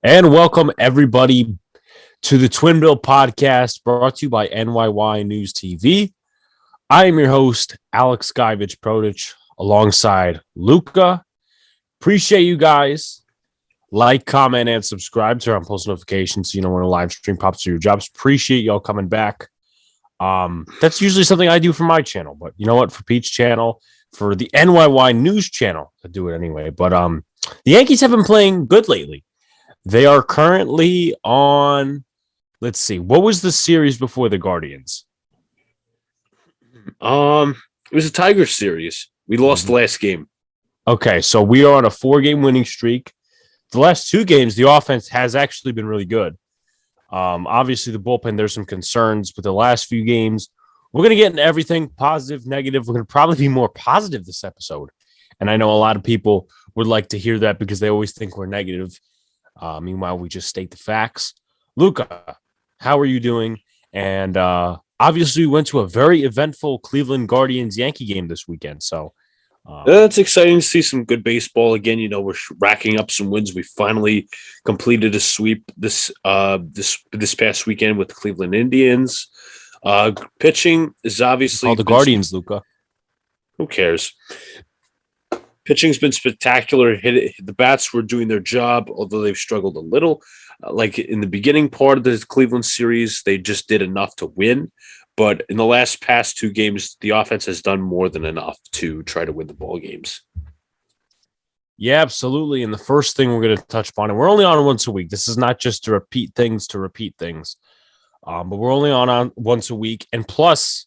And welcome everybody to the Twinbill podcast brought to you by NyynewsTV. I am your host, Alex Guyvich Prodich, alongside Luca. Appreciate you guys. Like, comment, and subscribe. Turn on post notifications so you know when a live stream pops through your jobs. Appreciate y'all coming back. That's usually something I do for my channel, but you know what? For Pete's channel, for the NYY News channel, I do it anyway. But the Yankees have been playing good lately. They are currently on, let's see, what was the series before the Guardians? It was a Tiger series. We lost the last game. Okay, so we are on a 4-game winning streak. The last 2 games, the offense has actually been really good. Obviously, the bullpen, there's some concerns, but the last few games, we're going to get into everything, positive, negative. We're going to probably be more positive this episode. And I know a lot of people would like to hear that because they always think we're negative. Meanwhile, we just state the facts. Luca, how are you doing? And obviously, we went to a very eventful Cleveland Guardians Yankee game this weekend. So it's exciting to see some good baseball again. You know, we're racking up some wins. We finally completed a sweep this past weekend with the Cleveland Indians. Pitching is obviously the Guardians, Luca. Who cares? Pitching's been spectacular. The bats were doing their job, although they've struggled a little. Like in the beginning part of the Cleveland series, they just did enough to win. But in the past 2 games, the offense has done more than enough to try to win the ball games. Yeah, absolutely. And the first thing we're going to touch upon, and we're only on once a week. This is not just to repeat things, but we're only on once a week. And plus,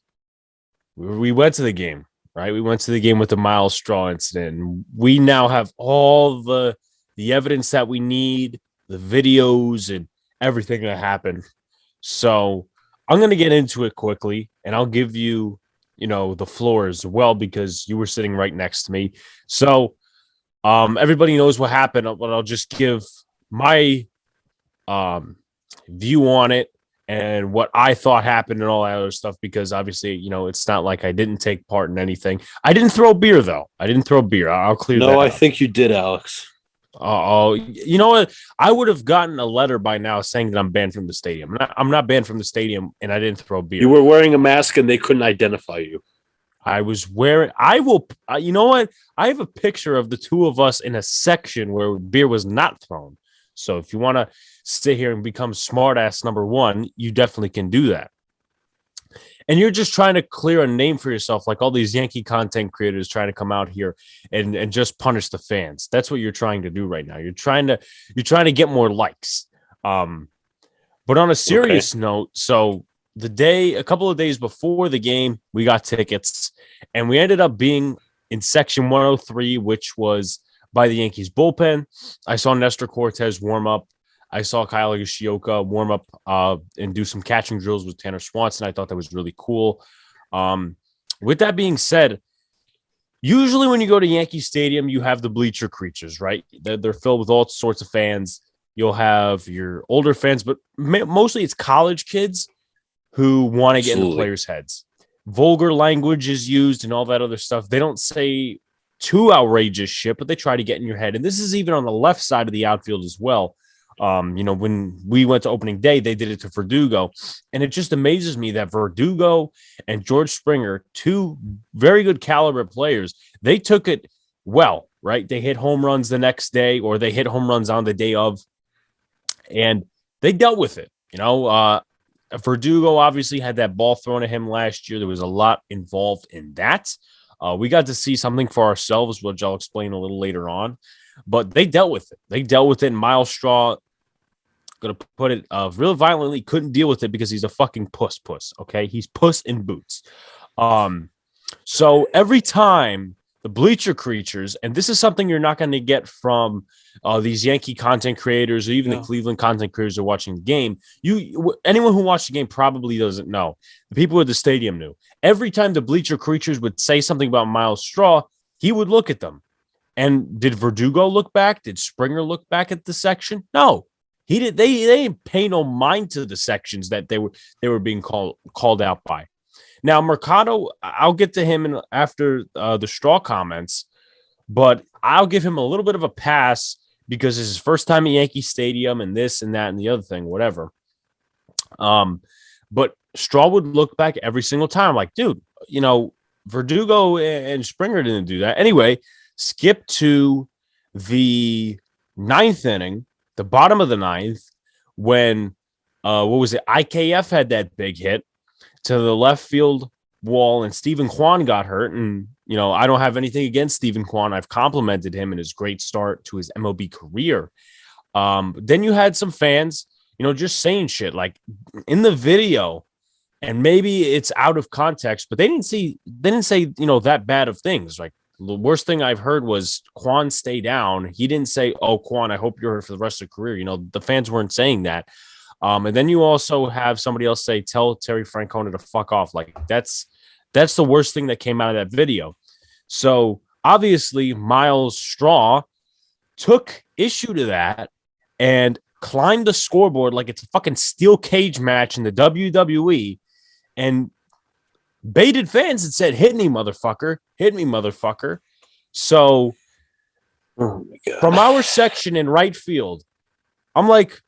we went to the game. Right, we went to the game with the Miles Straw incident. We now have all the evidence that we need, the videos and everything that happened. So I'm going to get into it quickly, and I'll give you, the floor as well because you were sitting right next to me. So everybody knows what happened, but I'll just give my view on it and what I thought happened and all that other stuff, because obviously, it's not like I didn't take part in anything. I didn't throw beer, though. I'll clear that up. No, I think you did, Alex. Oh, you know what? I would have gotten a letter by now saying that I'm banned from the stadium. I'm not banned from the stadium, and I didn't throw beer. You were wearing a mask, and they couldn't identify you. I was wearing. I will. You know what? I have a picture of the 2 of us in a section where beer was not thrown. So if you want to sit here and become smartass number 1, you definitely can do that. And you're just trying to clear a name for yourself, like all these Yankee content creators trying to come out here and just punish the fans. That's what you're trying to do right now. You're trying to get more likes. But on a serious note, so a couple of days before the game, we got tickets, and we ended up being in section 103, which was by the Yankees bullpen. I saw Nestor Cortez warm up. I saw Kyle Yoshioka warm up and do some catching drills with Tanner Swanson. I thought that was really cool. With that being said, usually when you go to Yankee Stadium, you have the bleacher creatures, right? They're filled with all sorts of fans. You'll have your older fans, but mostly it's college kids who want to get in the players' heads. Vulgar language is used and all that other stuff. They don't say too outrageous shit, but they try to get in your head. And this is even on the left side of the outfield as well. When we went to opening day, they did it to Verdugo, and it just amazes me that Verdugo and George Springer, 2 very good caliber players, they took it well, right? They hit home runs the next day, or they hit home runs on the day of, and they dealt with it. Verdugo obviously had that ball thrown at him last year. There was a lot involved in that. We got to see something for ourselves, which I'll explain a little later on. But they dealt with it. And Miles Straw, going to put it real violently, couldn't deal with it because he's a fucking puss. Okay, he's puss in boots. So every time the bleacher creatures, and this is something you're not going to get from these Yankee content creators or even the Cleveland content creators who are watching the game. Anyone who watched the game probably doesn't know. The people at the stadium knew. Every time the bleacher creatures would say something about Miles Straw, he would look at them. And did Verdugo look back? Did Springer look back at the section? No, he did. They didn't pay no mind to the sections that they were being called out by. Now, Mercado, I'll get to him after the Straw comments, but I'll give him a little bit of a pass because it's his first time at Yankee Stadium and this and that and the other thing, whatever. But Straw would look back every single time like, dude, Verdugo and Springer didn't do that. Anyway, skip to the ninth inning, the bottom of the ninth, when IKF had that big hit to the left field wall, and Stephen Kwan got hurt. And I don't have anything against Stephen Kwan. I've complimented him in his great start to his MLB career. Then you had some fans, just saying shit like in the video, and maybe it's out of context, but they didn't say that bad of things. Like the worst thing I've heard was Kwan stay down. He didn't say, "Oh, Kwan, I hope you're hurt for the rest of the career." The fans weren't saying that. And then you also have somebody else say, "Tell Terry Francona to fuck off." Like that's the worst thing that came out of that video. So obviously Myles Straw took issue to that and climbed the scoreboard like it's a fucking steel cage match in the WWE and baited fans and said, "Hit me, motherfucker. Hit me, motherfucker." So from our section in right field, I'm like,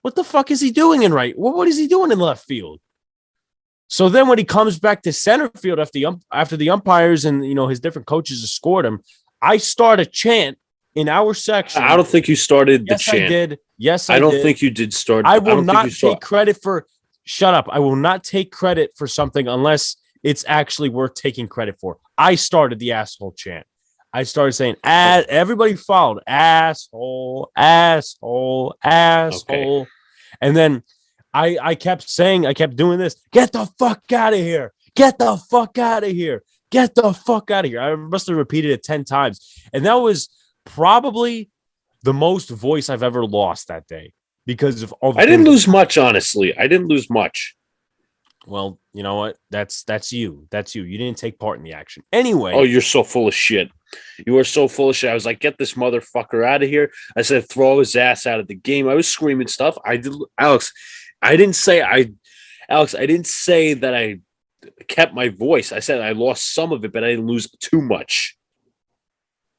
what the fuck is he doing in right? What is he doing in left field? So then when he comes back to center field after the umpires and his different coaches have scored him, I start a chant in our section. I don't think you started the chant. I did. Yes, I don't did. think you did start. I will not take credit for. Shut up. I will not take credit for something unless it's actually worth taking credit for. I started the asshole chant. I started saying, everybody followed, asshole, asshole, asshole. Okay. And then I kept doing this. Get the fuck out of here. Get the fuck out of here. Get the fuck out of here. I must have repeated it 10 times. And that was probably the most voice I've ever lost that day because of all the I didn't lose much, honestly. I didn't lose much. Well, you know what? That's you. That's you. You didn't take part in the action. Anyway. Oh, you're so full of shit. You are so full of shit. I was like, get this motherfucker out of here. I said, throw his ass out of the game. I was screaming stuff. Alex, I didn't say that I kept my voice. I said I lost some of it, but I didn't lose too much.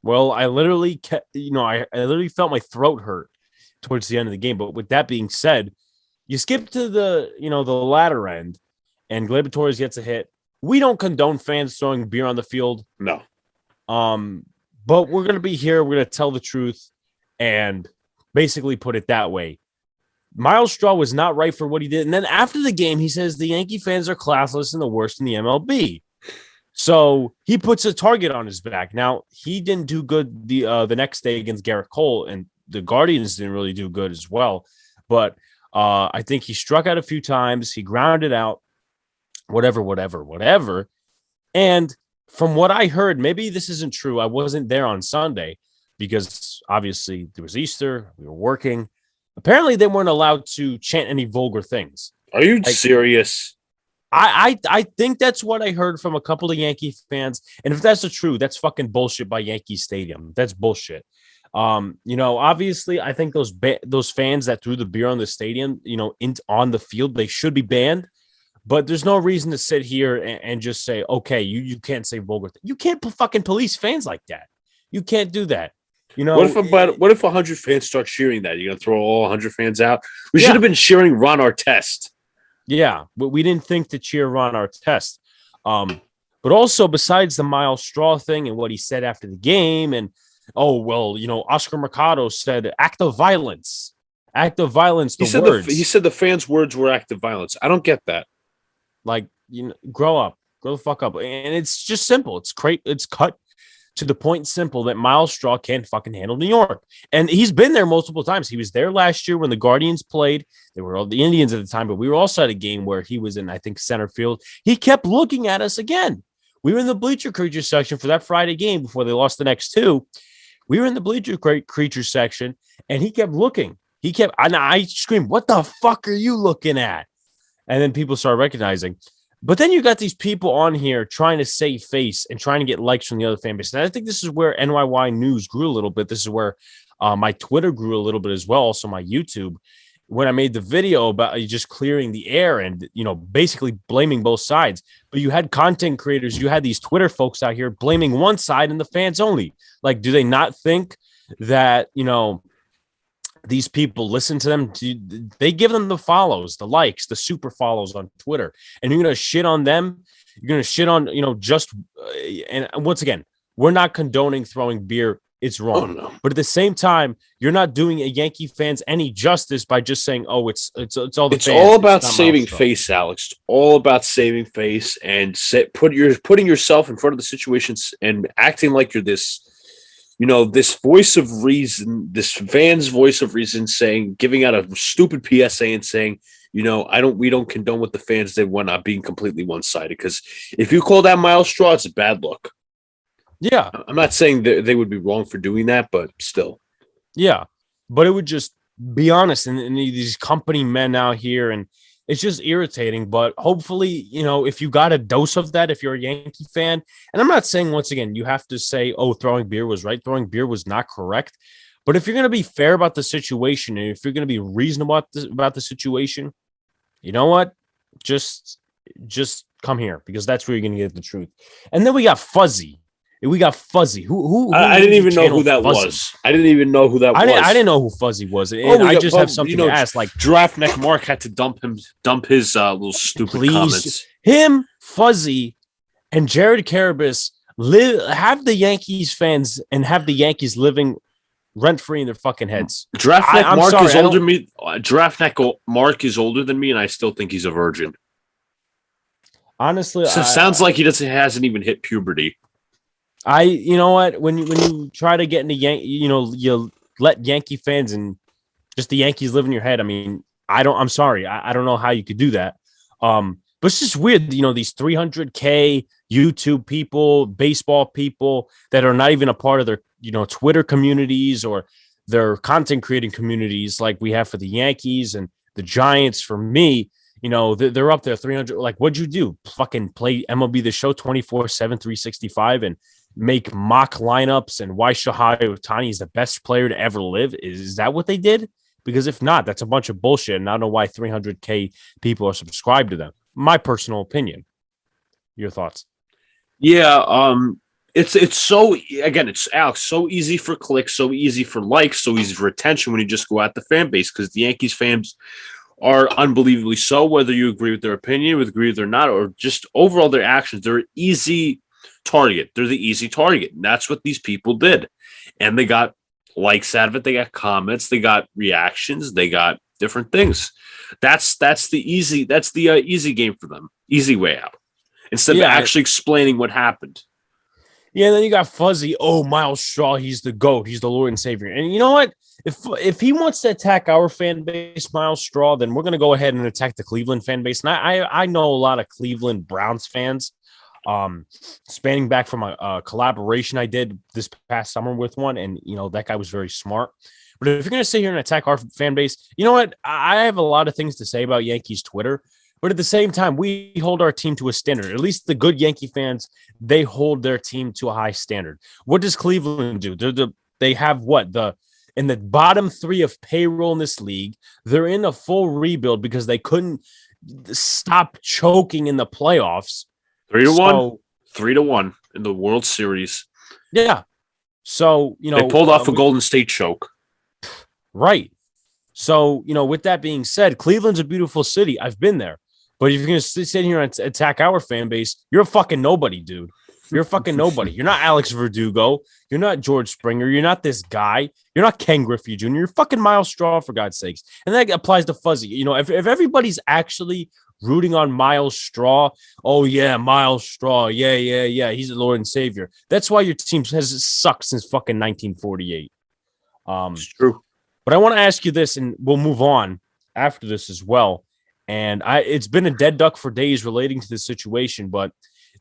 Well, I literally I literally felt my throat hurt towards the end of the game. But with that being said, you skip to the latter end and Gleyber Torres gets a hit. We don't condone fans throwing beer on the field. No. But we're going to be here. We're going to tell the truth and basically put it that way. Myles Straw was not right for what he did. And then after the game, he says the Yankee fans are classless and the worst in the MLB. So he puts a target on his back. Now, he didn't do good the next day against Garrett Cole, and the Guardians didn't really do good as well. But I think he struck out a few times. He grounded out, whatever. And from what I heard, maybe this isn't true. I wasn't there on Sunday because obviously there was Easter. We were working. Apparently, they weren't allowed to chant any vulgar things. Are you serious? I think that's what I heard from a couple of Yankee fans. And if that's the truth, that's fucking bullshit by Yankee Stadium. That's bullshit. Obviously, I think those fans that threw the beer on the stadium, on the field, they should be banned. But there's no reason to sit here and just say, okay, you can't say vulgar things. You can't fucking police fans like that. You can't do that. What if 100 fans start cheering that? You're gonna throw all 100 fans out? We should have been cheering Ron Artest. Yeah, but we didn't think to cheer Ron Artest. But also besides the Myles Straw thing and what he said after the game, and Oscar Mercado said act of violence. Act of violence. He said the fans' words were act of violence. I don't get that. Like, grow up, grow the fuck up. And it's just simple. It's cut to the point simple that Myles Straw can't fucking handle New York. And he's been there multiple times. He was there last year when the Guardians played. They were all the Indians at the time, but we were also at a game where he was in, I think, center field. He kept looking at us again. We were in the bleacher creature section for that Friday game before they lost the next two. We were in the bleacher creature section, and he kept looking. And I screamed, "What the fuck are you looking at?" And then people started recognizing. But then you got these people on here trying to save face and trying to get likes from the other fan base. And I think this is where NyynewsNews grew a little bit. This is where my Twitter grew a little bit as well. Also my YouTube, when I made the video about just clearing the air and, basically blaming both sides. But you had content creators. You had these Twitter folks out here blaming one side and the fans only. Like, do they not think that, these people listen to them. They give them the follows, the likes, the super follows on Twitter, and you're gonna shit on them. You're gonna shit on just and once again, we're not condoning throwing beer. It's wrong. Oh, no. But at the same time, you're not doing a Yankee fans any justice by just saying, "Oh, it's all the It's fans." all about It's not saving Miles Straw. face, Alex. It's all about saving face and putting yourself in front of the situations and acting like you're this, this voice of reason, this fan's voice of reason, giving out a stupid PSA and saying, we don't condone what the fans did when not being completely one-sided. Because if you call that Miles Straw, it's a bad look. Yeah. I'm not saying that they would be wrong for doing that, but still. Yeah. But it would just be honest. And these company men out here, and it's just irritating. But hopefully, if you got a dose of that, if you're a Yankee fan, and I'm not saying, once again, you have to say, oh, throwing beer was right. Throwing beer was not correct. But if you're going to be fair about the situation, and if you're going to be reasonable about the situation, you know what? Just come here, because that's where you're going to get the truth. And then we got Fuzzy. Who I didn't even know who that was. I didn't even know who that was. I didn't know who Fuzzy was. And I just have something to ask. Like, Draft Neck Mark had to dump his little stupid comments. Him, Fuzzy, and Jared Carabas have the Yankees fans and have the Yankees living rent free in their fucking heads. Draft Neck Mark is older than me. Draft Neck Mark is older than me, and I still think he's a virgin. Honestly, so sounds like he hasn't even hit puberty. You know what? When you try to get into you let Yankee fans and just the Yankees live in your head. I mean, I'm sorry. I don't know how you could do that. But it's just weird, these 300K YouTube people, baseball people that are not even a part of their, Twitter communities or their content creating communities like we have for the Yankees and the Giants. For me, they're up there 300. Like, what'd you do? Fucking play MLB The Show 24/7, 365 and make mock lineups and why Shohei Ohtani is the best player to ever live? Is that what they did? Because if not, that's a bunch of bullshit. And I don't know why 300K people are subscribed to them. My personal opinion. Your thoughts? Yeah, it's so, again, it's Alex, so easy for clicks, so easy for likes, so easy for attention when you just go at the fan base, because the Yankees fans are unbelievably so, whether you agree with their opinion, agree with or not, or just overall their actions. They're easy target. They're the easy target. And that's what these people did. And they got likes out of it. They got comments. They got reactions. They got different things. That's the easy game for them. Easy way out. Instead of actually explaining what happened. Yeah, and then you got Fuzzy. Oh, Miles Straw, he's the GOAT. He's the Lord and Savior. And you know what? If he wants to attack our fan base, Miles Straw, then we're going to go ahead and attack the Cleveland fan base. And I know a lot of Cleveland Browns fans. Spanning back from a collaboration I did this past summer with one, and that guy was very smart. But if you're going to sit here and attack our fan base, you know what? I have a lot of things to say about Yankees Twitter, but at the same time, we hold our team to a standard. At least the good Yankee fans, they hold their team to a high standard. What does Cleveland do? They have in the bottom 3 of payroll in this league. They're in a full rebuild because they couldn't stop choking in the playoffs. 3-1, 3-1 in the World Series. Yeah. So, they pulled off a Golden State choke. Right. So, with that being said, Cleveland's a beautiful city. I've been there. But if you're going to sit here and attack our fan base, you're a fucking nobody, dude. You're a fucking nobody. You're not Alex Verdugo. You're not George Springer. You're not this guy. You're not Ken Griffey Jr. You're fucking Miles Straw, for God's sakes. And that applies to Fuzzy. If everybody's actually rooting on Miles Straw, oh, yeah, Miles Straw. Yeah. He's the Lord and Savior. That's why your team has sucked since fucking 1948. It's true. But I want to ask you this, and we'll move on after this as well. And it's been a dead duck for days relating to this situation, but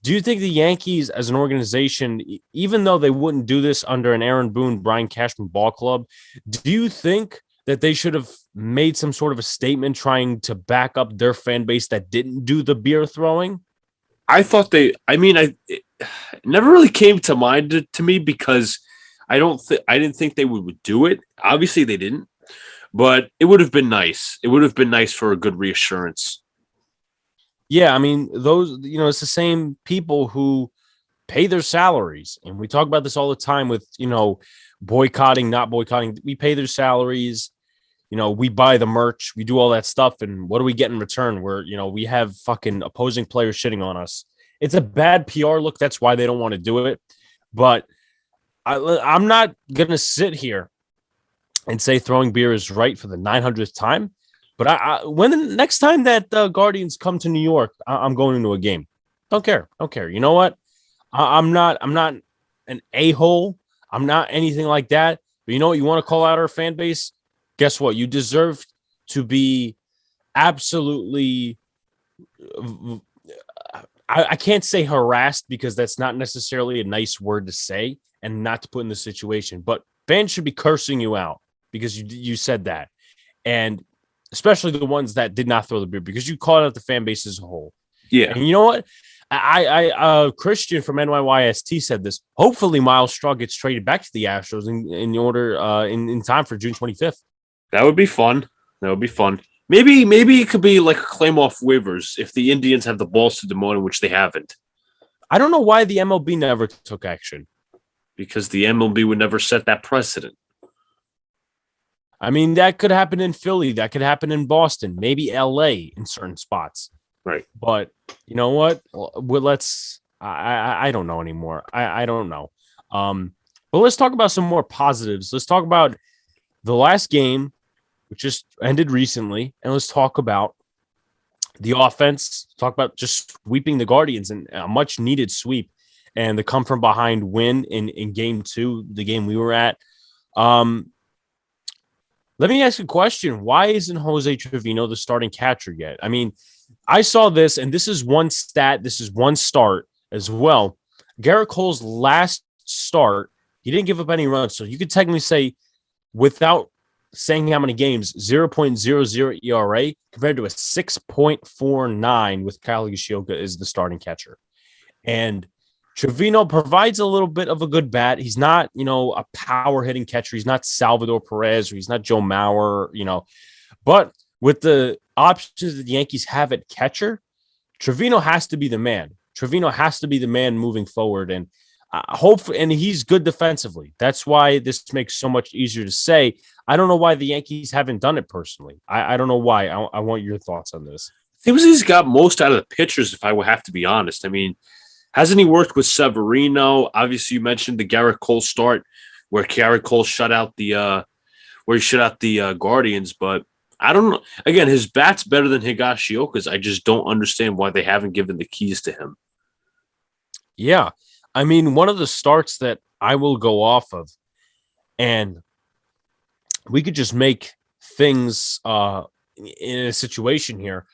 do you think the Yankees as an organization, even though they wouldn't do this under an Aaron Boone, Brian Cashman ball club, do you think that they should have made some sort of a statement trying to back up their fan base that didn't do the beer throwing? I thought it never really came to mind to me because I didn't think they would do it. Obviously they didn't, but it would have been nice. It would have been nice for a good reassurance. Yeah, I mean, those, it's the same people who pay their salaries. And we talk about this all the time with, boycotting, not boycotting. We pay their salaries. we buy the merch, we do all that stuff, and what do we get in return? We have fucking opposing players shitting on us. It's a bad PR look. That's why they don't want to do it. But I'm not gonna sit here and say throwing beer is right for the 900th time. But when the next time that the Guardians come to New York, I'm going into a game. Don't care. You know what? I'm not an a-hole. I'm not anything like that. But you know what? You want to call out our fan base? Guess what? You deserve to be absolutely. I can't say harassed because that's not necessarily a nice word to say and not to put in the situation. But fans should be cursing you out because you said that, and especially the ones that did not throw the beer because you called out the fan base as a whole. Yeah, and you know what? Christian from NYYST said this. Hopefully, Miles Straw gets traded back to the Astros in order in time for June 25th. that would be fun. Maybe it could be like a claim off waivers if the Indians have the balls to demote him, which they haven't. I don't know why the MLB never took action. Because the MLB would never set that precedent. I mean, that could happen in Philly. That could happen in Boston, maybe LA in certain spots. Right. But you know what? Well, I don't know anymore. I don't know. But let's talk about some more positives. Let's talk about the last game, which just ended recently. And let's talk about the offense. Talk about just sweeping the Guardians and a much needed sweep and the come from behind win in game 2, the game we were at. Let me ask you a question. Why isn't Jose Trevino the starting catcher yet? I mean, I saw this, and this is one stat. This is one start as well. Garrett Cole's last start, he didn't give up any runs. So you could technically say, without saying how many games, 0.00 ERA compared to a 6.49 with Kyle Yoshioka as the starting catcher. And Trevino provides a little bit of a good bat. He's not, a power hitting catcher. He's not Salvador Perez or he's not Joe Mauer, but with the options that the Yankees have at catcher, Trevino has to be the man. Trevino has to be the man moving forward. And and he's good defensively. That's why this makes so much easier to say. I don't know why the Yankees haven't done it personally. I don't know why. I want your thoughts on this. I think he's got most out of the pitchers, if I would have to be honest. I mean, hasn't he worked with Severino? Obviously, you mentioned the Garrett Cole start where Garrett Cole shut out the Guardians, but I don't know. Again, his bat's better than Higashioka's. I just don't understand why they haven't given the keys to him. Yeah. I mean, one of the starts that I will go off of, and we could just make things in a situation here.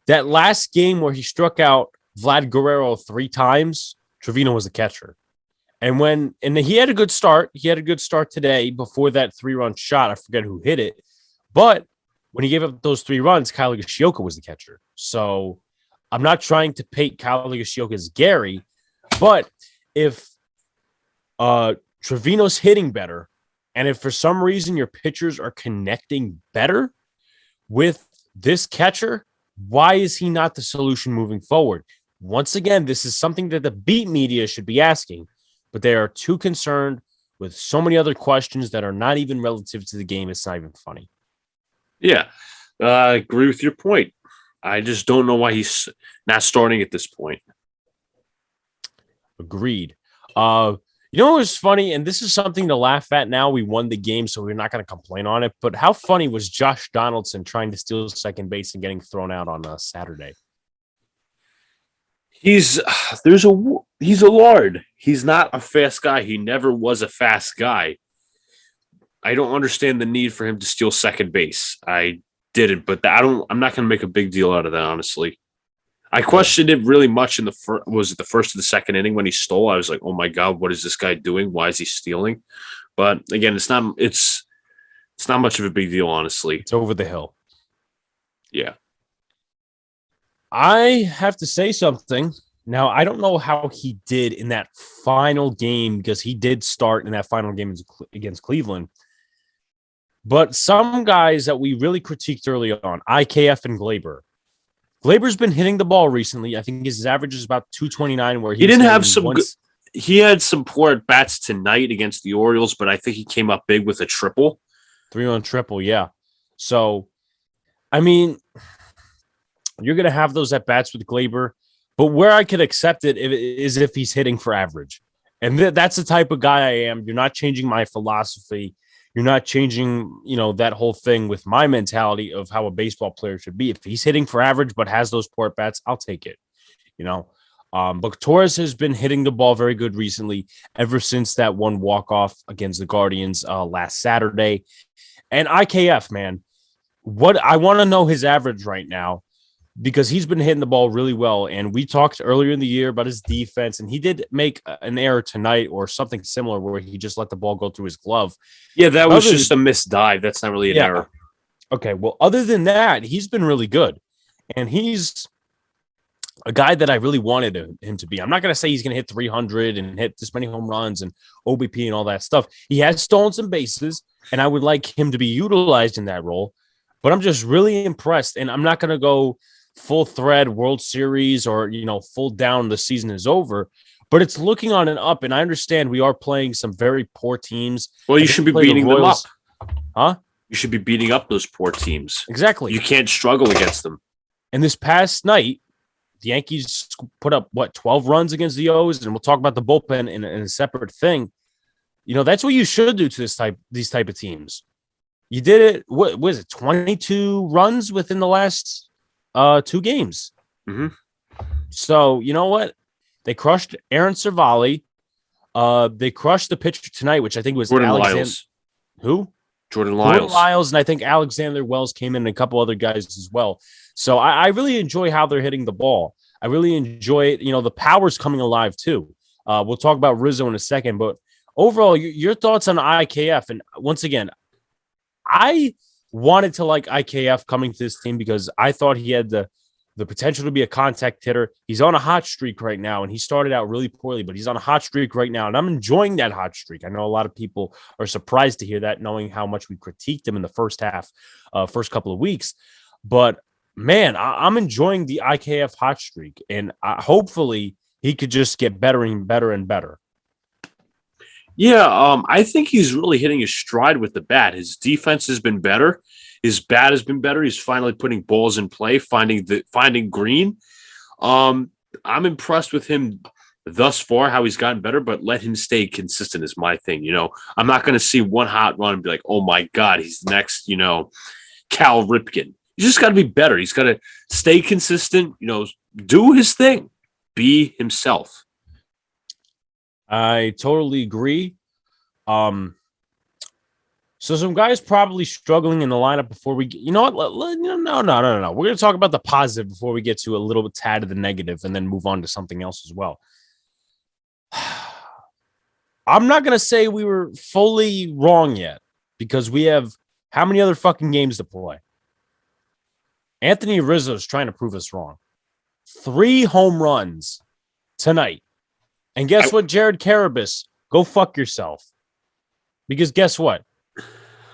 That last game where he struck out Vlad Guerrero 3 times, Trevino was the catcher. And he had a good start. He had a good start today before that 3-run shot. I forget who hit it. But when he gave up those 3 runs, Kyle Yoshioka was the catcher. So I'm not trying to paint Kyle Yoshioka as Gary, but if Trevino's hitting better, and if for some reason your pitchers are connecting better with this catcher, why is he not the solution moving forward? Once again, this is something that the beat media should be asking, but they are too concerned with so many other questions that are not even relative to the game. It's not even funny. Yeah, I agree with your point. I just don't know why he's not starting at this point. Agreed. You know what was funny? And this is something to laugh at now. We won the game, so we're not going to complain on it. But how funny was Josh Donaldson trying to steal second base and getting thrown out on Saturday? He's a lard. He's not a fast guy. He never was a fast guy. I don't understand the need for him to steal second base. I didn't, but I'm not going to make a big deal out of that, honestly. I questioned it really much in the first or the second inning when he stole. I was like, oh my God, what is this guy doing? Why is he stealing? But again, it's not much of a big deal, honestly. It's over the hill. Yeah. I have to say something. Now, I don't know how he did in that final game because he did start in that final game against Cleveland. But some guys that we really critiqued early on, IKF and Glaber. Glaber's been hitting the ball recently. I think his average is about 229. Where he didn't have some. He had some poor at bats tonight against the Orioles, but I think he came up big with a triple. 3-run triple, yeah. So, I mean, you're going to have those at bats with Glaber, but where I could accept it is if he's hitting for average. And that's the type of guy I am. You're not changing my philosophy. You're not changing, that whole thing with my mentality of how a baseball player should be. If he's hitting for average but has those poor bats, I'll take it. But Torres has been hitting the ball very good recently, ever since that one walk-off against the Guardians last Saturday. And IKF, man, what I want to know his average right now, because he's been hitting the ball really well. And we talked earlier in the year about his defense, and he did make an error tonight or something similar where he just let the ball go through his glove. Yeah, that was just a missed dive. That's not really an error. Okay, well, other than that, he's been really good. And he's a guy that I really wanted him to be. I'm not going to say he's going to hit 300 and hit this many home runs and OBP and all that stuff. He has stolen some bases, and I would like him to be utilized in that role. But I'm just really impressed, and I'm not going to go full thread World Series or, full down the season is over, but it's looking on and up. And I understand we are playing some very poor teams. Well, you should be beating them up. Huh? You should be beating up those poor teams. Exactly. You can't struggle against them. And this past night, the Yankees put up 12 runs against the O's, and we'll talk about the bullpen in a separate thing. That's what you should do to these type of teams. You did it. What was it? 22 runs within the last 2 games. Mm-hmm. So you know what? They crushed Aaron Cervalli. They crushed the pitcher tonight, which I think was Jordan Lyles. Who? Jordan Lyles, and I think Alexander Wells came in and a couple other guys as well. So I really enjoy how they're hitting the ball. I really enjoy it. The power's coming alive too. We'll talk about Rizzo in a second, but overall, your thoughts on IKF? And once again, I wanted to like IKF coming to this team because I thought he had the potential to be a contact hitter. He's on a hot streak right now, and he started out really poorly, but he's on a hot streak right now, and I'm enjoying that hot streak. I know a lot of people are surprised to hear that, knowing how much we critiqued him in the first couple of weeks. But, man, I'm enjoying the IKF hot streak, and hopefully he could just get better and better and better. Yeah, I think he's really hitting his stride with the bat. His defense has been better. His bat has been better. He's finally putting balls in play, finding green. I'm impressed with him thus far, how he's gotten better, but let him stay consistent is my thing. I'm not going to see one hot run and be like, oh my God, he's the next, Cal Ripken. He's just got to be better. He's got to stay consistent, do his thing, be himself. I totally agree. So some guys probably struggling in the lineup before we get, you know what? No. We're going to talk about the positive before we get to a little bit tad of the negative and then move on to something else as well. I'm not going to say we were fully wrong yet because we have how many other fucking games to play? Anthony Rizzo is trying to prove us wrong. 3 home runs tonight. And guess what, Jared Carabas? Go fuck yourself. Because guess what?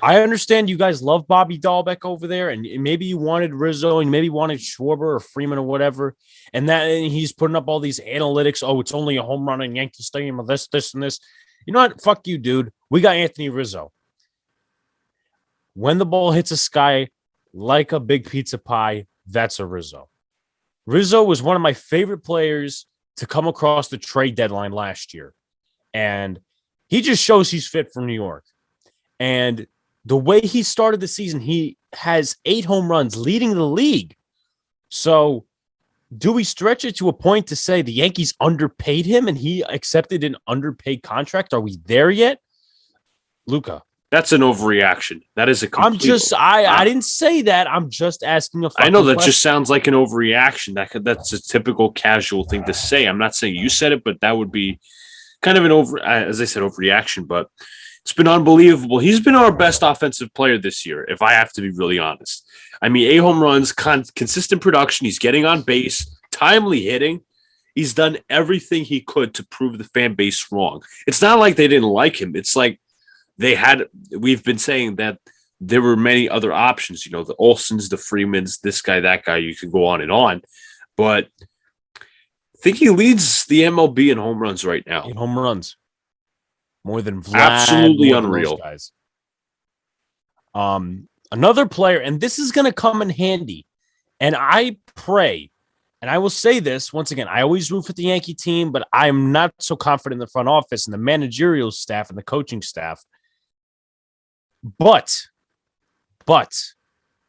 I understand you guys love Bobby Dahlbeck over there, and maybe you wanted Rizzo and maybe wanted Schwarber or Freeman or whatever, and he's putting up all these analytics. Oh, it's only a home run in Yankee Stadium, or this, and this. You know what? Fuck you, dude. We got Anthony Rizzo. When the ball hits the sky like a big pizza pie, that's a Rizzo. Rizzo was one of my favorite players to come across the trade deadline last year, and he just shows he's fit for New York. And the way he started the season, he has 8 home runs, leading the league. So do we stretch it to a point to say the Yankees underpaid him and he accepted an underpaid contract? Are we there yet? Luca. That's an overreaction. That is a complete... I didn't say that. I'm just asking a fucking I know that question. just sounds like an overreaction. That's a typical casual thing to say. I'm not saying you said it, but that would be kind of an as I said, overreaction, but it's been unbelievable. He's been our best offensive player this year, if I have to be really honest. I mean, 8 home runs, consistent production. He's getting on base, timely hitting. He's done everything he could to prove the fan base wrong. It's not like they didn't like him. It's like we've been saying that there were many other options, the Olsons, the Freemans, this guy, that guy, you could go on. But I think he leads the MLB in home runs right now. 8 home runs. More than Vlad. Absolutely unreal. Guys. Another player, and this is going to come in handy. And I pray, and I will say this once again, I always root for the Yankee team, but I'm not so confident in the front office and the managerial staff and the coaching staff. But DJ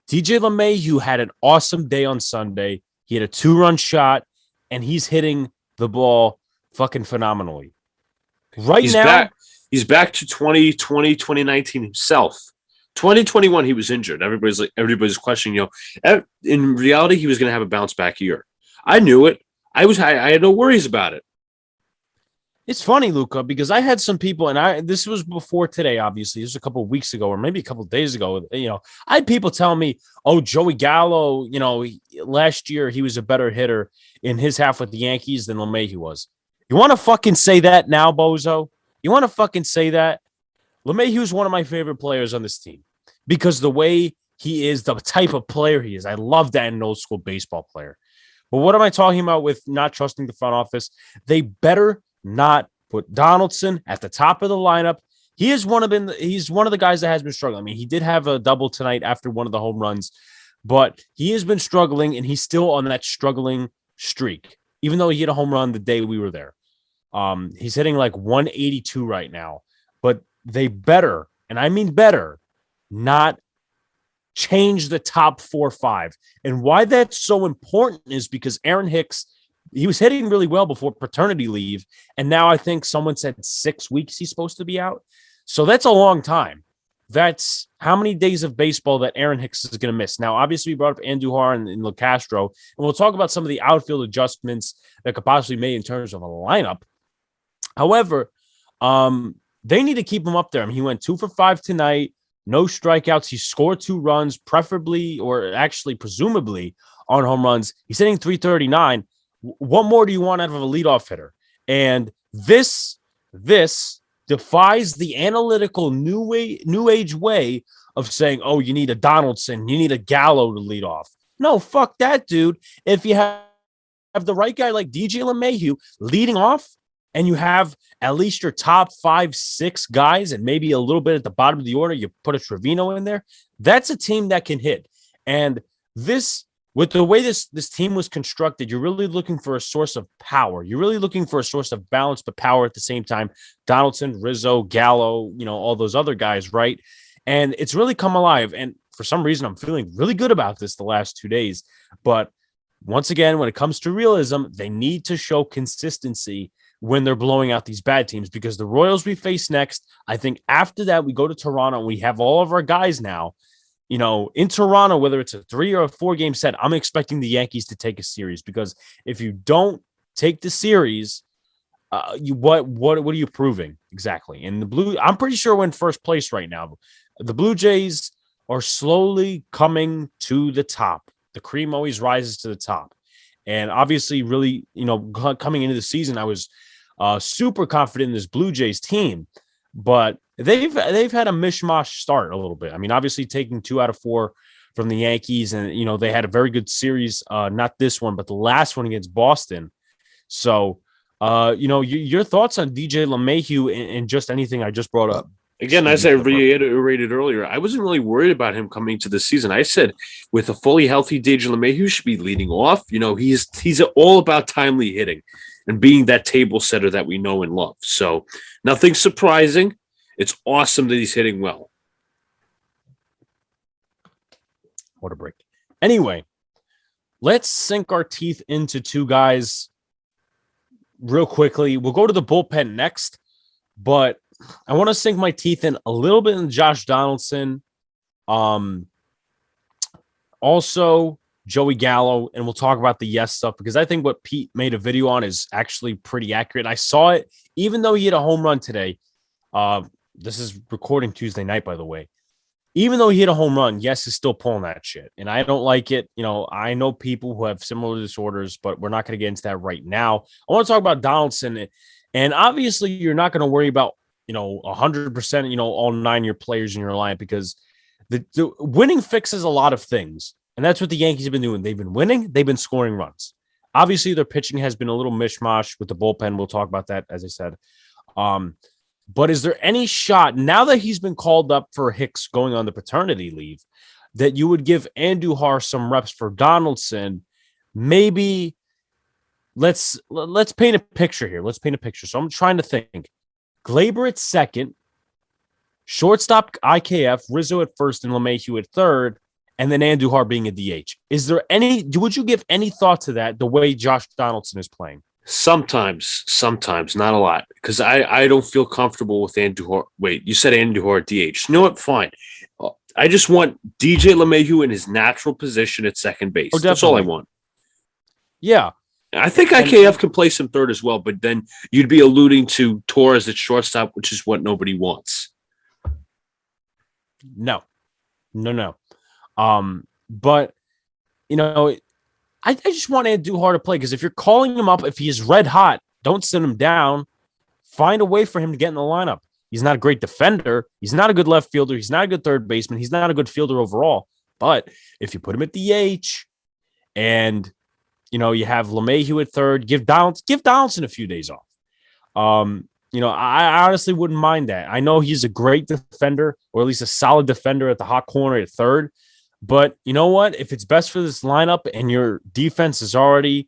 LeMahieu had an awesome day on Sunday. He had a 2-run shot, and he's hitting the ball fucking phenomenally. He's back to 2020, 2019 himself. 2021, he was injured. Everybody's questioning, in reality, he was going to have a bounce back year. I knew it. I had no worries about it. It's funny, Luca, because I had some people, and this was before today, obviously. This was a couple of weeks ago, or maybe a couple of days ago. I had people telling me, "Oh, Joey Gallo, last year he was a better hitter in his half with the Yankees than LeMahieu was." You want to fucking say that now, bozo? You want to fucking say that? LeMahieu is one of my favorite players on this team because the way he is, the type of player he is. I love that in an old school baseball player. But what am I talking about with not trusting the front office? They better not put Donaldson at the top of the lineup. He's one of the guys that has been struggling. I mean, he did have a double tonight after one of the home runs, but he has been struggling, and he's still on that struggling streak, even though he hit a home run the day we were there. He's hitting like 182 right now, but they better, and I mean better, not change the top 4-5. And why that's so important is because Aaron Hicks, he was hitting really well before paternity leave, and now I think someone said 6 weeks he's supposed to be out. So that's a long time. That's how many days of baseball that Aaron Hicks is going to miss. Now, obviously, we brought up Andujar and LeCastro, and we'll talk about some of the outfield adjustments that could possibly be made in terms of a lineup. However, they need to keep him up there. I mean, he went 2 for 5 tonight, no strikeouts. He scored 2 runs, preferably or actually presumably on home runs. He's hitting 339. What more do you want out of a leadoff hitter? And this defies the analytical new age way of saying, oh, you need a Donaldson, you need a Gallo to lead off. No, fuck that, dude. If you have the right guy like DJ LeMahieu leading off, and you have at least your top 5-6 guys and maybe a little bit at the bottom of the order, you put a Trevino in there, that's a team that can hit. And this, with the way this team was constructed, you're really looking for a source of power. You're really looking for a source of balance, but power at the same time. Donaldson, Rizzo, Gallo, all those other guys, right? And it's really come alive. And for some reason, I'm feeling really good about this the last 2 days. But once again, when it comes to realism, they need to show consistency when they're blowing out these bad teams, because the Royals we face next, I think after that, we go to Toronto and we have all of our guys now, in Toronto, whether it's a 3 or a 4 game set, I'm expecting the Yankees to take a series, because if you don't take the series, what are you proving exactly? And I'm pretty sure we're in first place right now. The Blue Jays are slowly coming to the top. The cream always rises to the top. And obviously, really, coming into the season, I was super confident in this Blue Jays team, but they've had a mishmash start a little bit. I mean, obviously taking 2 out of 4 from the Yankees, and they had a very good series, not this one, but the last one against Boston. So, your thoughts on DJ LeMahieu and just anything I just brought up. Again, as I reiterated earlier, I wasn't really worried about him coming to the season. I said with a fully healthy DJ LeMahieu should be leading off. He's all about timely hitting and being that table setter that we know and love. So nothing surprising. It's awesome that he's hitting well. What a break. Anyway, let's sink our teeth into 2 guys real quickly. We'll go to the bullpen next, but I want to sink my teeth in a little bit in Josh Donaldson. Also Joey Gallo, and we'll talk about the yes stuff, because I think what Pete made a video on is actually pretty accurate. I saw it, even though he hit a home run today. This is recording Tuesday night, by the way. Even though he hit a home run, yes, he's still pulling that shit. And I don't like it. I know people who have similar disorders, but we're not going to get into that right now. I want to talk about Donaldson. And obviously, you're not going to worry about 100%, all 9 year players in your lineup, because the winning fixes a lot of things. And that's what the Yankees have been doing. They've been winning. They've been scoring runs. Obviously, their pitching has been a little mishmash with the bullpen. We'll talk about that, as I said. But is there any shot now that he's been called up for Hicks going on the paternity leave that you would give Andujar some reps for Donaldson? Maybe let's paint a picture here. Let's paint a picture. So I'm trying to think. Glaber at second, shortstop IKF, Rizzo at first, and LeMahieu at third, and then Andujar being a DH. Is there any? Would you give any thought to that? The way Josh Donaldson is playing. Sometimes, not a lot, because I don't feel comfortable with Andujar. Wait, you said Andujar DH. You know what? Fine. I just want DJ LeMahieu in his natural position at second base. That's all I want. Yeah. I think IKF can play some third as well, but then you'd be alluding to Torres at shortstop, which is what nobody wants. No. But, you know, I just want Andujar to play because if you're calling him up, if he is red hot, don't send him down. Find a way for him to get in the lineup. He's not a great defender. He's not a good left fielder. He's not a good third baseman. He's not a good fielder overall. But if you put him at DH and, you know, you have LeMahieu at third, give Donaldson a few days off. You know, I honestly wouldn't mind that. I know he's a great defender, or at least a solid defender at the hot corner at third. But you know what? If it's best for this lineup and your defense is already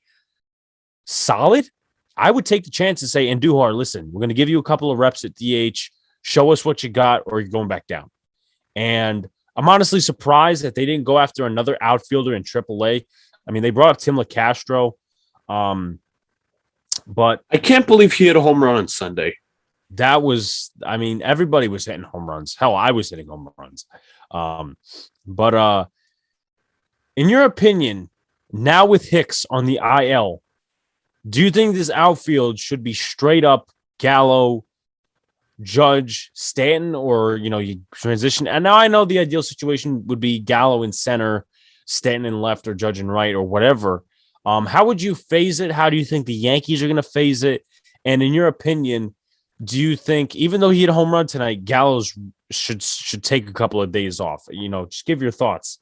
solid, I would take the chance and say, Andujar, listen, we're going to give you a couple of reps at DH. Show us what you got, or you're going back down. And I'm honestly surprised that they didn't go after another outfielder in AAA. I mean, they brought up Tim LeCastro, but I can't believe he hit a home run on Sunday. That was, I mean, everybody was hitting home runs. Hell, I was hitting home runs. But in your opinion, now with Hicks on the IL, do you think this outfield should be straight up Gallo, Judge, Stanton, or, you know, you transition? And now I know the ideal situation would be Gallo in center, Stanton in left, or Judge in right, or whatever. How would you phase it? How do you think the Yankees are going to phase it? And in your opinion, do you think, even though he hit a home run tonight, Gallows should take a couple of days off? You know, just give your thoughts.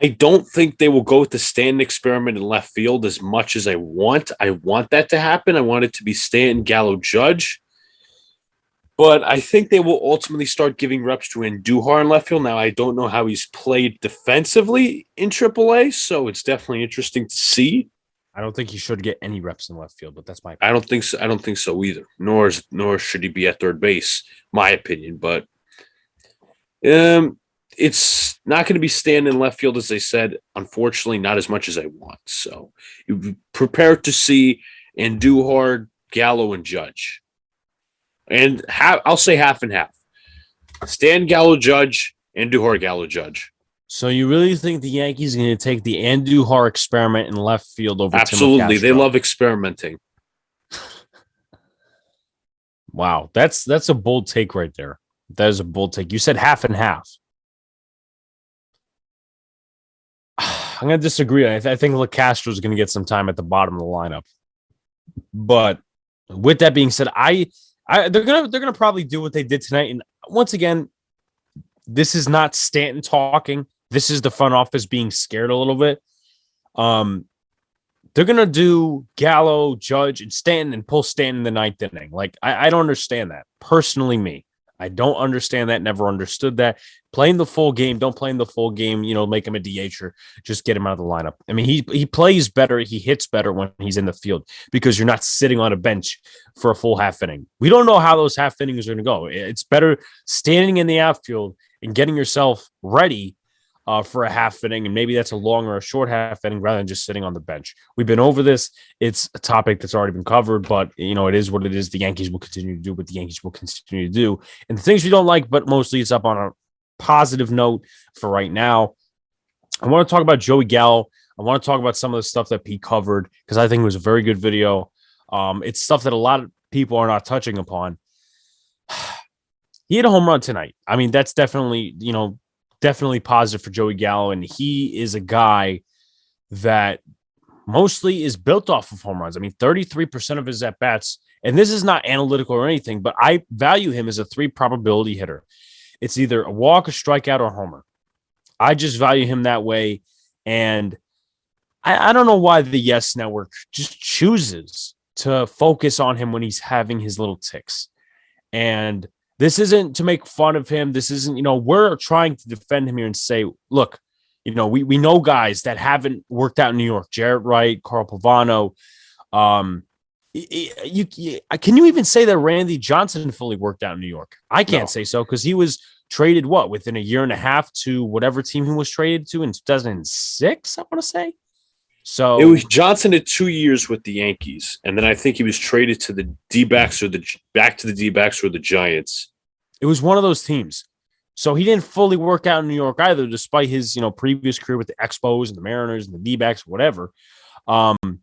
I don't think they will go with the Stanton experiment in left field as much as I want. I want that to happen. I want it to be Stanton, Gallo, Judge. But I think they will ultimately start giving reps to Andujar in left field. Now, I don't know how he's played defensively in AAA, so it's definitely interesting to see. I don't think he should get any reps in left field, but that's my opinion. I don't think so either. Nor should he be at third base, my opinion. But it's not going to be Stanton in left field, as I said. Unfortunately, not as much as I want. So you prepare to see Andujar, Gallo, and Judge. And I'll say half and half. Stan, Gallo, Judge, Andujar, Gallo, Judge. So you really think the Yankees are going to take the Andujar experiment in left field over? Absolutely. They love experimenting. Wow. That's a bold take right there. That is a bold take. You said half and half. I'm going to disagree. I think LeCastro is going to get some time at the bottom of the lineup. But with that being said, they're gonna probably do what they did tonight. And once again, this is not Stanton talking. This is the front office being scared a little bit. They're gonna do Gallo, Judge, and Stanton and pull Stanton in the ninth inning. Like I don't understand that. Personally, I don't understand that. Never understood that. Playing the full game, don't play in the full game. You know, make him a DH or just get him out of the lineup. I mean, he plays better. He hits better when he's in the field because you're not sitting on a bench for a full half inning. We don't know how those half innings are going to go. It's better standing in the outfield and getting yourself ready for a half inning, and maybe that's a long or a short half inning rather than just sitting on the bench. We've been over this. It's a topic that's already been covered, but you know, it is what it is. The Yankees will continue to do what the Yankees will continue to do. And the things we don't like, but mostly it's up on a positive note for right now. I want to talk about Joey Gallo. I want to talk about some of the stuff that Pete covered because I think it was a very good video. It's stuff that a lot of people are not touching upon. He hit a home run tonight. I mean, that's definitely, you know, definitely positive for Joey Gallo. And he is a guy that mostly is built off of home runs. I mean, 33% of his at-bats, and this is not analytical or anything, but I value him as a 3 probability hitter. It's either a walk, a strikeout, or a homer. I just value him that way. And I don't know why the Yes Network just chooses to focus on him when he's having his little ticks. And this isn't to make fun of him. This isn't, we're trying to defend him here and say, look, we know guys that haven't worked out in New York. Jarrett Wright, Carl Pavano. Can you even say that Randy Johnson fully worked out in New York? I can't say so, because he was traded within a year and a half to whatever team he was traded to in 2006, I want to say. So it was Johnson had 2 years with the Yankees, and then I think he was traded to the D-backs back to the D-backs or the Giants. It was one of those teams. So he didn't fully work out in New York either, despite his previous career with the Expos and the Mariners and the D-backs, whatever. And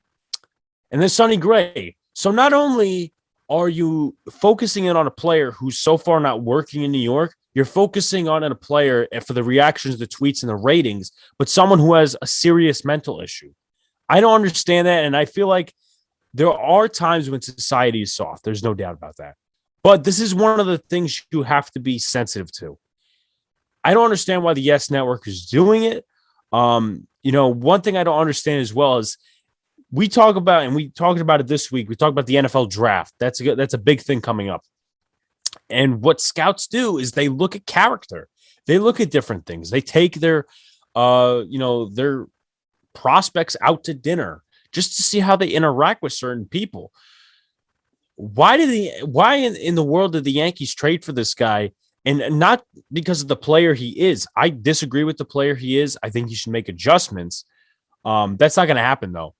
then Sonny Gray. So not only are you focusing in on a player who's so far not working in New York, you're focusing on a player for the reactions, the tweets, and the ratings, but someone who has a serious mental issue. I don't understand that, and I feel like there are times when society is soft. There's no doubt about that. But this is one of the things you have to be sensitive to. I don't understand why the Yes Network is doing it. One thing I don't understand as well is we talked about it this week. We talked about the NFL draft. That's a big thing coming up. And what scouts do is they look at character. They look at different things. They take their prospects out to dinner just to see how they interact with certain people. Why in the world did the Yankees trade for this guy? And not because of the player he is. I disagree with the player he is. I think he should make adjustments. That's not going to happen though.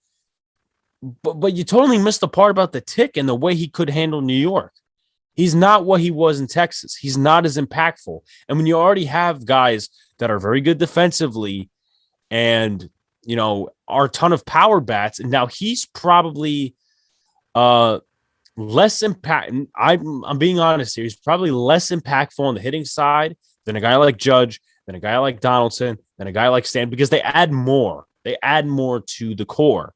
But you totally missed the part about the tick and the way he could handle New York. He's not what he was in Texas. He's not as impactful. And when you already have guys that are very good defensively and are a ton of power bats, and now he's probably less impact. I'm being honest here. He's probably less impactful on the hitting side than a guy like Judge, than a guy like Donaldson, than a guy like Stan, because they add more. They add more to the core.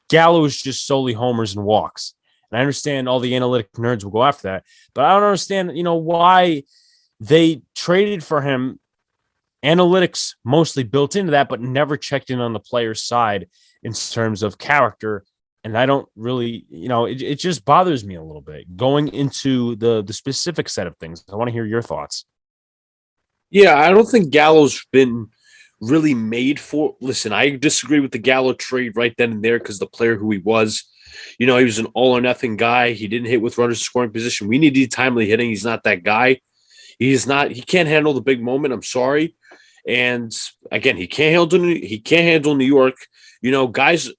Gallo is just solely homers and walks. And I understand all the analytic nerds will go after that, but I don't understand, why they traded for him. Analytics mostly built into that, but never checked in on the player's side in terms of character. And I don't really, it just bothers me a little bit going into the specific set of things. I want to hear your thoughts. Yeah, I don't think Gallo's been really made for. Listen, I disagree with the Gallo trade right then and there because the player who he was, he was an all or nothing guy. He didn't hit with runners in scoring position. We needed timely hitting. He's not that guy. He can't handle the big moment. I'm sorry. And again, he can't handle New York. Guys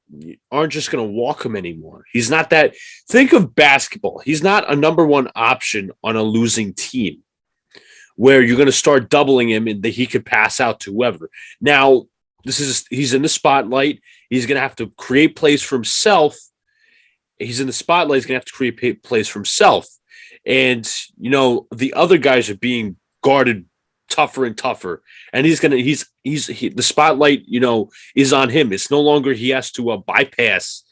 aren't just going to walk him anymore. He's not that. Think of basketball. He's not a number one option on a losing team where you're going to start doubling him and that he could pass out to whoever. Now, he's in the spotlight. He's going to have to create plays for himself. He's in the spotlight. He's going to have to create plays for himself. And, the other guys are being guarded tougher and tougher. And the spotlight, is on him. It's no longer he has to bypass,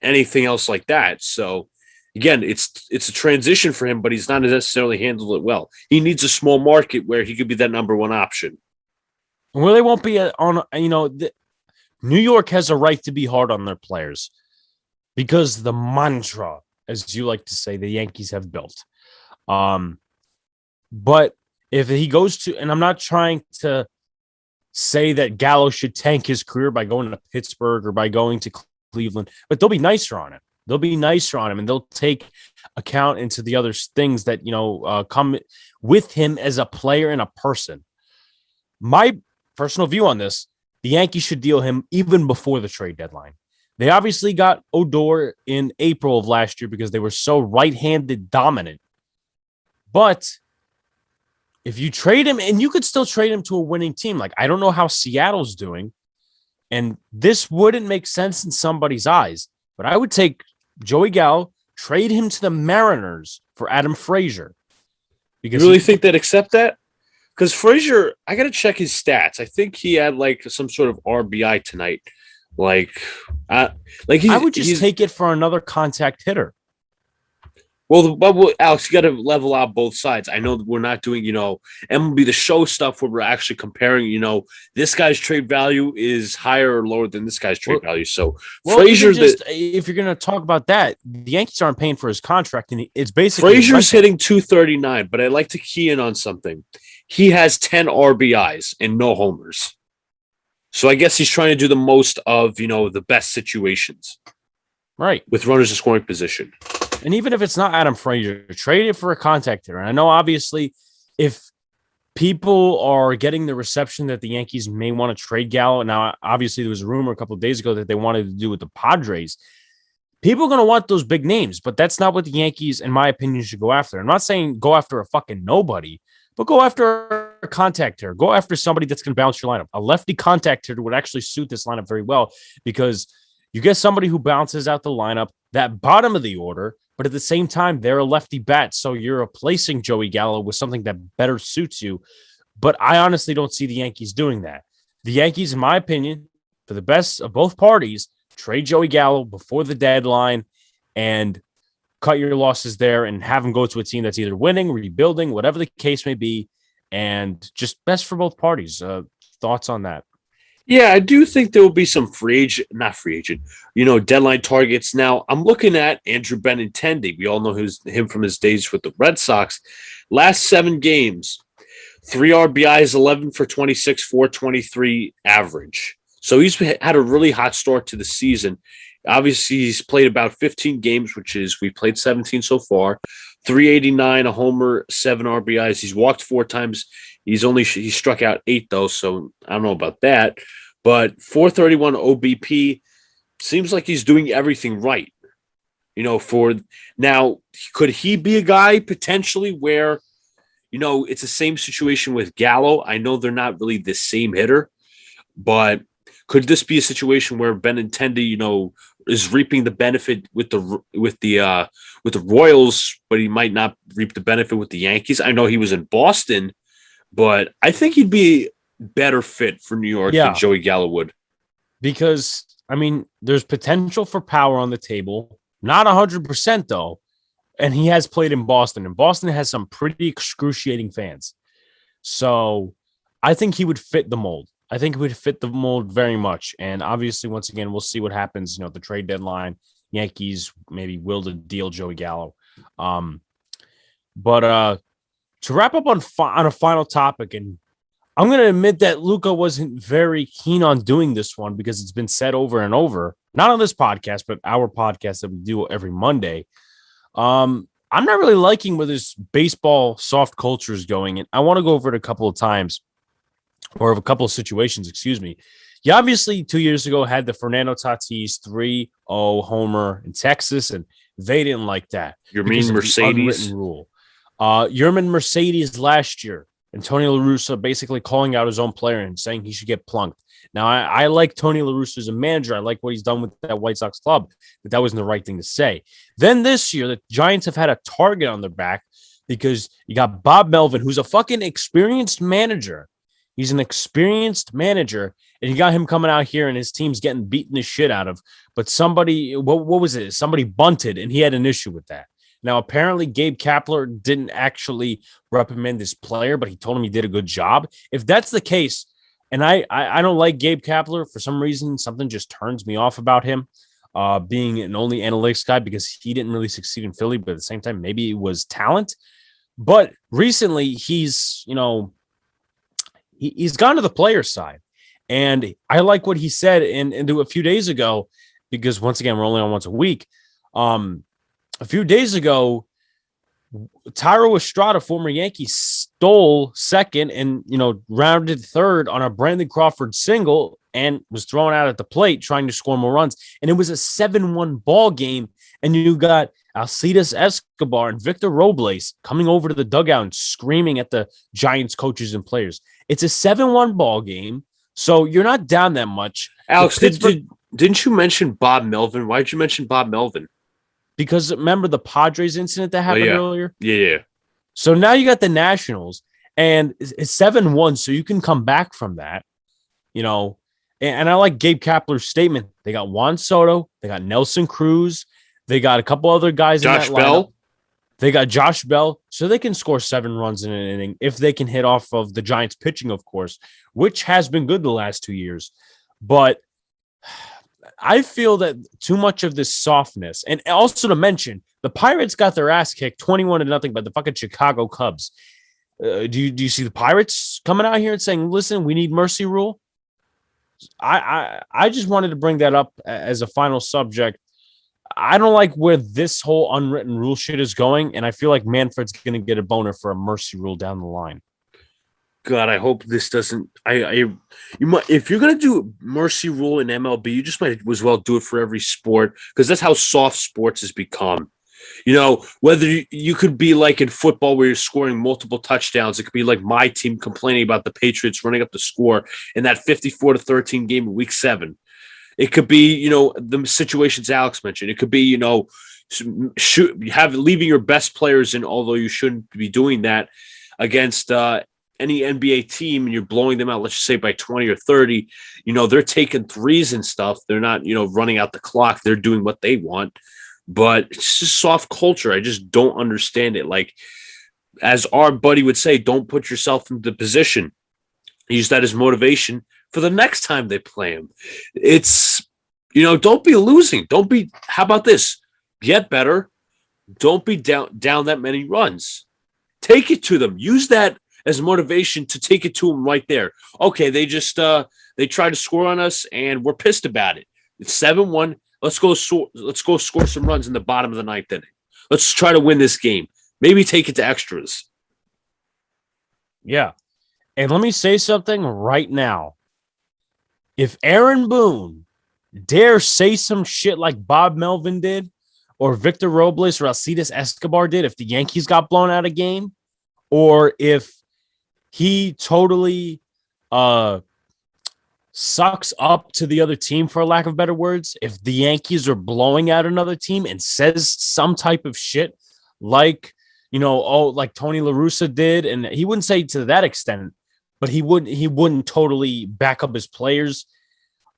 anything else like that. So again, it's a transition for him, but he's not necessarily handled it well. He needs a small market where he could be that number one option. Well, they won't be on, New York has a right to be hard on their players because the mantra, as you like to say, the Yankees have built. But if he goes to, and I'm not trying to say that Gallo should tank his career by going to Pittsburgh or by going to Cleveland, but they'll be nicer on him. They'll be nicer on him, and they'll take account into the other things that, come with him as a player and a person. My personal view on this, the Yankees should deal him even before the trade deadline. They obviously got Odor in April of last year because they were so right-handed dominant. But if you trade him, and you could still trade him to a winning team, like I don't know how Seattle's doing, and this wouldn't make sense in somebody's eyes, but I would take Joey Gallo, trade him to the Mariners for Adam Frazier. Because you really think they'd accept that? Because Frazier, I got to check his stats. I think he had like some sort of RBI tonight. I would just take it for another contact hitter. Well, Alex, you got to level out both sides. I know that we're not doing, MLB The Show stuff where we're actually comparing, this guy's trade value is higher or lower than this guy's trade value. So Frazier, if you're going to talk about that, the Yankees aren't paying for his contract, and it's basically Frazier's hitting 239. But I'd like to key in on something. He has 10 RBIs and no homers. So I guess he's trying to do the most of, the best situations. Right. With runners in scoring position. And even if it's not Adam Frazier, trade it for a contact hitter. And I know, obviously, if people are getting the reception that the Yankees may want to trade Gallo, now, obviously, there was a rumor a couple of days ago that they wanted to do with the Padres. People are going to want those big names, but that's not what the Yankees, in my opinion, should go after. I'm not saying go after a fucking nobody, but go after a contact hitter. Go after somebody that's going to balance your lineup. A lefty contact hitter would actually suit this lineup very well because you get somebody who bounces out the lineup, that bottom of the order, but at the same time, they're a lefty bat, so you're replacing Joey Gallo with something that better suits you. But I honestly don't see the Yankees doing that. The Yankees, in my opinion, for the best of both parties, trade Joey Gallo before the deadline and cut your losses there and have him go to a team that's either winning, rebuilding, whatever the case may be, and just best for both parties. Thoughts on that? Yeah, I do think there will be some deadline targets. Now, I'm looking at Andrew Benintendi. We all know him from his days with the Red Sox. Last 7 games, 3 RBIs, 11 for 26, 423 average. So he's had a really hot start to the season. Obviously, he's played about 15 games, we played 17 so far. 389, a homer, 7 RBIs. He's walked 4 times. He struck out 8 though, so I don't know about that. But 431 OBP seems like he's doing everything right. For now, could he be a guy potentially where, it's the same situation with Gallo? I know they're not really the same hitter, but could this be a situation where Benintendi, is reaping the benefit with the Royals, but he might not reap the benefit with the Yankees? I know he was in Boston, but I think he'd be better fit for New York than Joey Gallo would. Because, there's potential for power on the table. Not 100%, though. And he has played in Boston. And Boston has some pretty excruciating fans. So I think he would fit the mold. I think he would fit the mold very much. And obviously, once again, we'll see what happens. The trade deadline. Yankees maybe will to deal Joey Gallo. But to wrap up on a final topic, and I'm going to admit that Luca wasn't very keen on doing this one because it's been said over and over, not on this podcast, but our podcast that we do every Monday. I'm not really liking where this baseball soft culture is going, and I want to go over it a couple of times, or a couple of situations, excuse me. You obviously 2 years ago had the Fernando Tatis 3-0 homer in Texas, and they didn't like that. You mean Mercedes? Rule. Yerman Mercedes last year, and Tony La Russa basically calling out his own player and saying he should get plunked. Now, I like Tony La Russa as a manager. I like what he's done with that White Sox club, but that wasn't the right thing to say. Then this year, the Giants have had a target on their back because you got Bob Melvin, who's a fucking experienced manager. He's an experienced manager, and you got him coming out here, and his team's getting beaten the shit out of. But somebody, what was it? Somebody bunted, and he had an issue with that. Now, apparently, Gabe Kapler didn't actually reprimand this player, but he told him he did a good job. If that's the case, and I don't like Gabe Kapler for some reason, something just turns me off about him being an only analytics guy because he didn't really succeed in Philly, but at the same time, maybe it was talent. But recently, he's gone to the player side, and I like what he said and a few days ago, because once again, we're only on once a week. A few days ago, Thairo Estrada, former Yankee, stole second and, rounded third on a Brandon Crawford single and was thrown out at the plate trying to score more runs. And it was a 7-1 ball game. And you got Alcides Escobar and Victor Robles coming over to the dugout and screaming at the Giants coaches and players. It's a 7-1 ball game, so you're not down that much. Alex, didn't you mention Bob Melvin? Why did you mention Bob Melvin? Because remember the Padres incident that happened earlier? Yeah. So now you got the Nationals, and it's 7-1, so you can come back from that, And I like Gabe Kapler's statement. They got Juan Soto, they got Nelson Cruz, they got a couple other guys Josh in that lineup. Bell? They got Josh Bell, so they can score 7 runs in an inning if they can hit off of the Giants' pitching, of course, which has been good the last 2 years. But I feel that too much of this softness, and also to mention, the Pirates got their ass kicked 21-0 by the fucking Chicago Cubs. Do you see the Pirates coming out here and saying, "Listen, we need mercy rule"? I just wanted to bring that up as a final subject. I don't like where this whole unwritten rule shit is going, and I feel like Manfred's going to get a boner for a mercy rule down the line. God, I hope this doesn't. You might, if you're gonna do mercy rule in MLB, you just might as well do it for every sport, because that's how soft sports has become. Whether you could be like in football where you're scoring multiple touchdowns, it could be like my team complaining about the Patriots running up the score in that 54-13 game in Week 7. It could be, the situations Alex mentioned. It could be, leaving your best players in, although you shouldn't be doing that, against any NBA team, and you're blowing them out, let's just say by 20 or 30, they're taking threes and stuff. They're not, running out the clock. They're doing what they want. But it's just soft culture. I just don't understand it. Like, as our buddy would say, don't put yourself in the position. Use that as motivation for the next time they play him. It's, don't be losing. How about this? Get better. Don't be down that many runs. Take it to them. Use that as motivation to take it to them right there. Okay, they just they tried to score on us and we're pissed about it. It's 7-1. Let's go score some runs in the bottom of the 9th inning. Let's try to win this game. Maybe take it to extras. Yeah. And let me say something right now. If Aaron Boone dare say some shit like Bob Melvin did, or Victor Robles or Alcides Escobar did, if the Yankees got blown out of game, or if he totally sucks up to the other team, for lack of better words, if the Yankees are blowing out another team and says some type of shit like, like Tony La Russa did, and he wouldn't say to that extent, but he wouldn't totally back up his players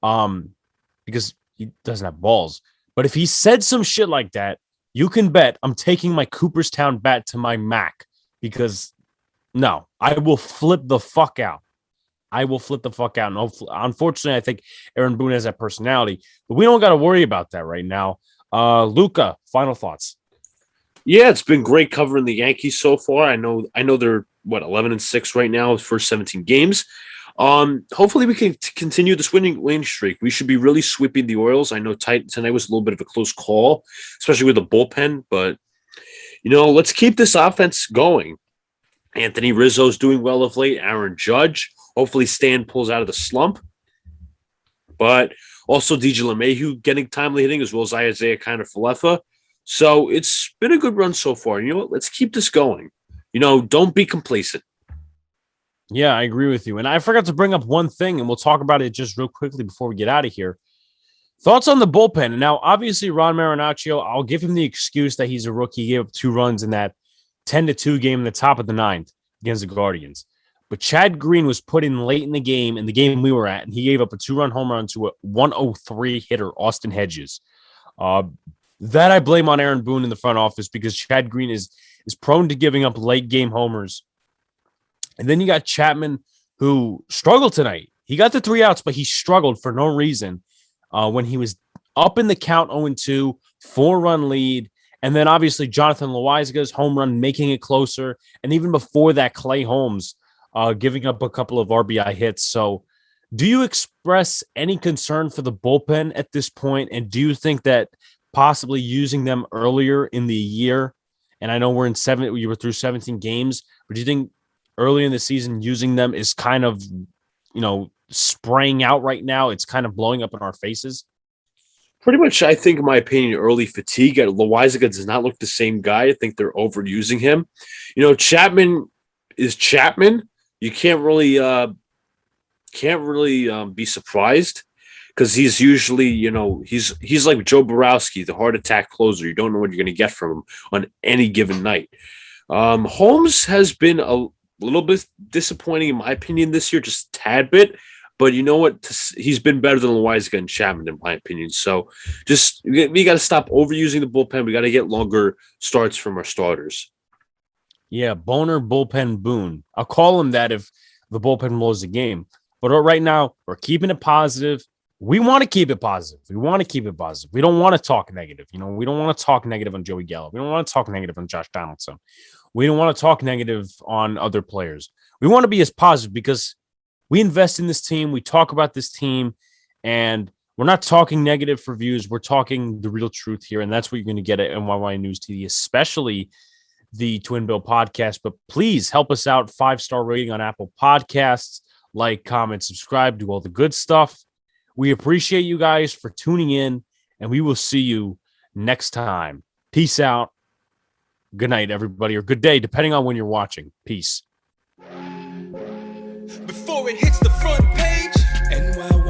because he doesn't have balls. But if he said some shit like that, you can bet I'm taking my Cooperstown bat to my Mac, because no, I will flip the fuck out. And unfortunately, I think Aaron Boone has that personality, but we don't got to worry about that right now. Luca, final thoughts. Yeah, it's been great covering the Yankees so far. I know they're 11-6 right now, first 17 games. Hopefully we can continue this winning streak. We should be really sweeping the Orioles. I know tonight was a little bit of a close call, especially with the bullpen, but let's keep this offense going. Anthony Rizzo's doing well of late. Aaron Judge. Hopefully Stan pulls out of the slump. But also DJ LeMahieu getting timely hitting, as well as Isaiah Kiner-Falefa. So it's been a good run so far. Let's keep this going. Don't be complacent. Yeah, I agree with you. And I forgot to bring up one thing, and we'll talk about it just real quickly before we get out of here. Thoughts on the bullpen. Now, obviously, Ron Marinaccio, I'll give him the excuse that he's a rookie. He gave up 2 runs in that 10-2 game in the top of the 9th against the Guardians. But Chad Green was put in late in the game we were at, and he gave up a 2-run home run to a 103 hitter, Austin Hedges. That I blame on Aaron Boone in the front office, because Chad Green is prone to giving up late game homers. And then you got Chapman, who struggled tonight. He got the 3 outs, but he struggled for no reason when he was up in the count 0-2, 4-run lead. And then obviously Jonathan Loaiza's home run, making it closer. And even before that, Clay Holmes giving up a couple of RBI hits. So do you express any concern for the bullpen at this point? And do you think that possibly using them earlier in the year, and I know we're you were through 17 games, but do you think early in the season using them is kind of, spraying out right now? It's kind of blowing up in our faces. Pretty much, I think, in my opinion, early fatigue. Loaiza does not look the same guy. I think they're overusing him. Chapman is Chapman. You can't really be surprised, because he's usually, he's like Joe Borowski, the heart attack closer. You don't know what you're going to get from him on any given night. Holmes has been a little bit disappointing, in my opinion, this year, just a tad bit. But you know what? He's been better than Loizaga and Chapman, in my opinion. So just we got to stop overusing the bullpen. We got to get longer starts from our starters. Yeah, Boner Bullpen Boone. I'll call him that if the bullpen blows the game. But right now, we're keeping it positive. We want to keep it positive. We want to keep it positive. We don't want to talk negative. You know, we don't want to talk negative on Joey Gallo. We don't want to talk negative on Josh Donaldson. We don't want to talk negative on other players. We want to be as positive because we invest in this team. We talk about this team, and we're not talking negative for views. We're talking the real truth here, and that's what you're going to get at NYY News TV, especially the Twinbill podcast. But please help us out. 5-star rating on Apple Podcasts. Like, comment, subscribe, do all the good stuff. We appreciate you guys for tuning in, and we will see you next time. Peace out. Good night, everybody, or good day, depending on when you're watching. Peace. Before it hits the front page, NYY.